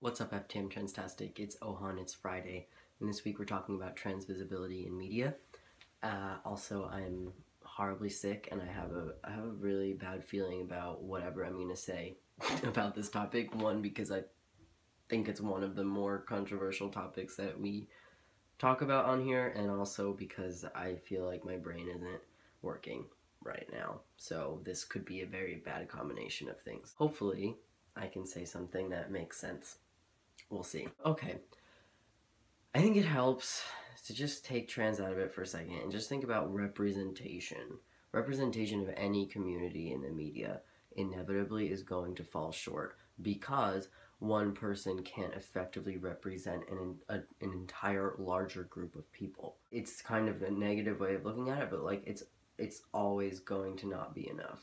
What's up, FTM Transtastic? It's Ohan, it's Friday, and this week we're talking about trans visibility in media. Also, I'm horribly sick, and I have a really bad feeling about whatever I'm going to say about this topic. One, because I think it's one of the more controversial topics that we talk about on here, and also because I feel like my brain isn't working right now. So this could be a very bad combination of things. Hopefully, I can say something that makes sense. We'll see. Okay. I think it helps to just take trans out of it for a second and just think about representation. Representation of any community in the media inevitably is going to fall short because one person can't effectively represent an entire larger group of people. It's kind of a negative way of looking at it, but like it's always going to not be enough.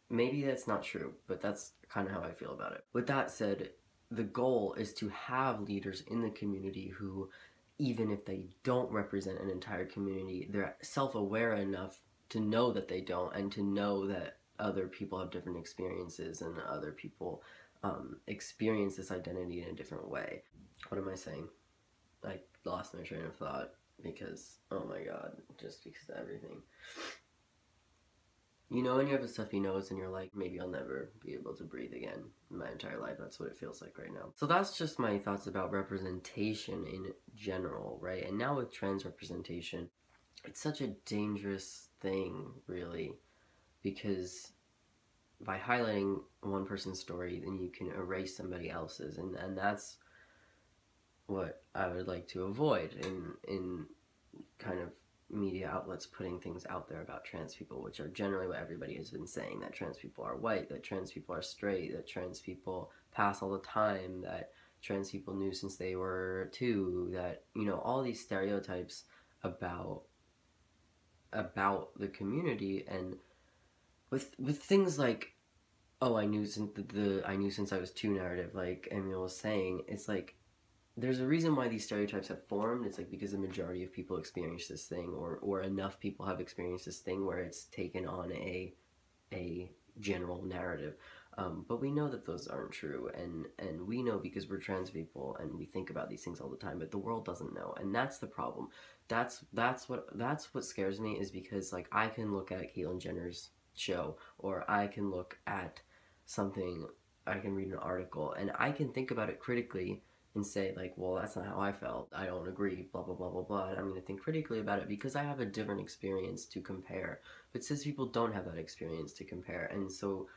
Maybe that's not true, but that's kind of how I feel about it. With that said, the goal is to have leaders in the community who, even if they don't represent an entire community, they're self-aware enough to know that they don't, and to know that other people have different experiences and other people experience this identity in a different way. What am I saying? I lost my train of thought because, oh my god, just because of everything. You know when you have a stuffy nose and you're like, maybe I'll never be able to breathe again in my entire life. That's what it feels like right now. So that's just my thoughts about representation in general, right? And now with trans representation, it's such a dangerous thing, really, because by highlighting one person's story, then you can erase somebody else's, and that's what I would like to avoid in kind of media outlets putting things out there about trans people, which are generally what everybody has been saying, that trans people are white, that trans people are straight, that trans people pass all the time, that trans people knew since they were 2, that, you know, all these stereotypes about the community. And with things like, oh, I knew since I was 2 narrative, like Emil was saying, it's like there's a reason why these stereotypes have formed. It's like because the majority of people experience this thing, or enough people have experienced this thing where it's taken on a general narrative. But we know that those aren't true, and we know because we're trans people and we think about these things all the time, but the world doesn't know, and that's the problem. That's what scares me, is because like I can look at Caitlyn Jenner's show, or I can look at something, I can read an article, and I can think about it critically and say like, well, that's not how I felt, I don't agree, blah blah blah blah blah, and I'm going to think critically about it because I have a different experience to compare. But cis people don't have that experience to compare, and so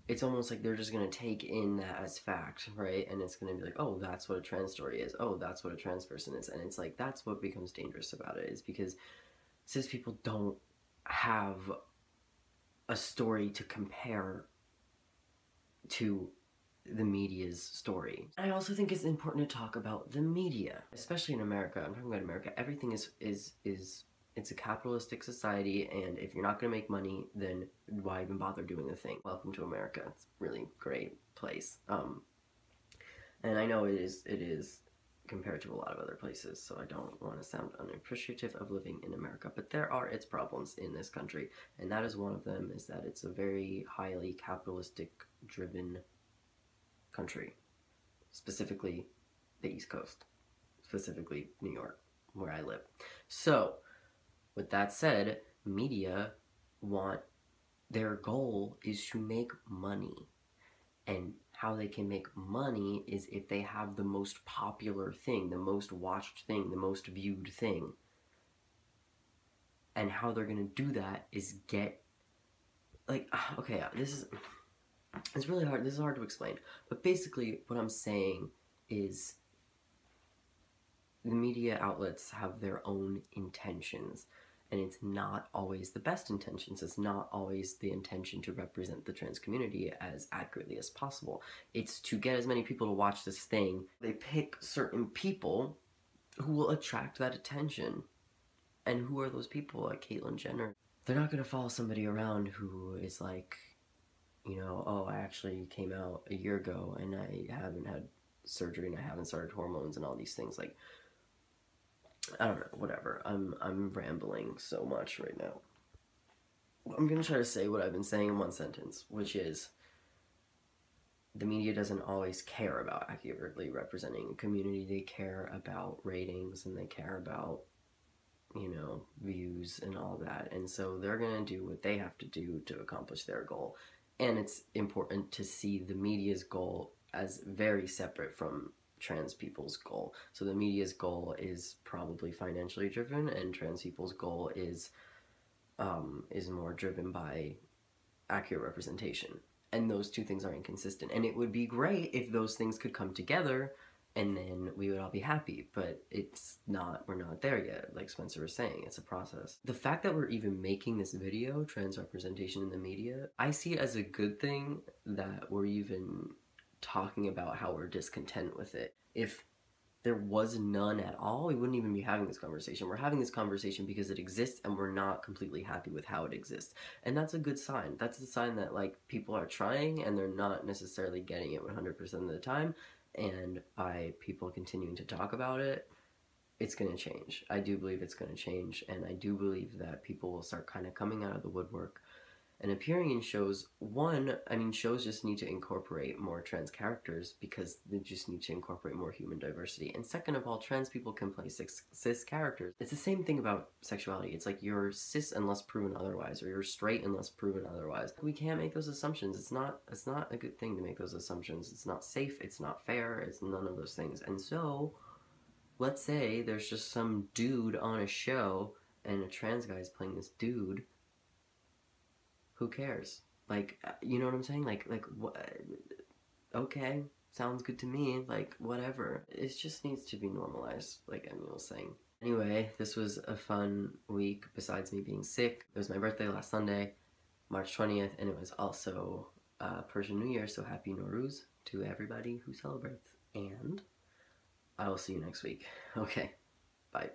it's almost like they're just going to take in that as fact, right? And it's going to be like, oh, that's what a trans story is, oh, that's what a trans person is. And it's like, that's what becomes dangerous about it, is because cis people don't have a story to compare to the media's story. I also think it's important to talk about the media, especially in America. I'm talking about America. Everything is it's a capitalistic society, and if you're not going to make money, then why even bother doing the thing? Welcome to America. It's a really great place. And I know it is compared to a lot of other places, so I don't want to sound unappreciative of living in America, but there are its problems in this country, and that is one of them, is that it's a very highly capitalistic driven country, specifically the East Coast, specifically New York, where I live. So with that said, media their goal is to make money, and how they can make money is if they have the most popular thing, the most watched thing, the most viewed thing. And how they're gonna do that is get, like, okay, it's really hard, this is hard to explain, but basically what I'm saying is the media outlets have their own intentions, and it's not always the best intentions. It's not always the intention to represent the trans community as accurately as possible. It's to get as many people to watch this thing. They pick certain people who will attract that attention. And who are those people? Like Caitlyn Jenner. They're not going to follow somebody around who is like, you know, oh, I actually came out a year ago and I haven't had surgery and I haven't started hormones and all these things. Like, I don't know, whatever. I'm rambling so much right now. I'm gonna try to say what I've been saying in one sentence, which is the media doesn't always care about accurately representing a community. They care about ratings and they care about, you know, views and all that. And so they're going to do what they have to do to accomplish their goal. And it's important to see the media's goal as very separate from trans people's goal. So the media's goal is probably financially driven, and trans people's goal is more driven by accurate representation. And those two things are inconsistent. And it would be great if those things could come together and then we would all be happy. But it's not, we're not there yet. Like Spencer was saying, it's a process. The fact that we're even making this video, trans representation in the media, I see it as a good thing that we're even talking about how we're discontent with it. If there was none at all, we wouldn't even be having this conversation. We're having this conversation because it exists and we're not completely happy with how it exists. And that's a good sign. That's a sign that, like, people are trying and they're not necessarily getting it 100% of the time. And by people continuing to talk about it, it's going to change. I do believe it's going to change. And I do believe that people will start kind of coming out of the woodwork and appearing in shows. Shows just need to incorporate more trans characters because they just need to incorporate more human diversity. And second of all, trans people can play cis characters. It's the same thing about sexuality. It's like you're cis unless proven otherwise, or you're straight unless proven otherwise. We can't make those assumptions. It's not a good thing to make those assumptions. It's not safe, it's not fair, it's none of those things. And so, let's say there's just some dude on a show and a trans guy is playing this dude. Who cares? Like, you know what I'm saying? Like, what? Okay, sounds good to me. Like, whatever. It just needs to be normalized, like Emmy was saying. Anyway, this was a fun week, besides me being sick. It was my birthday last Sunday, March 20th, and it was also Persian New Year, so happy Nowruz to everybody who celebrates. And I will see you next week. Okay, bye.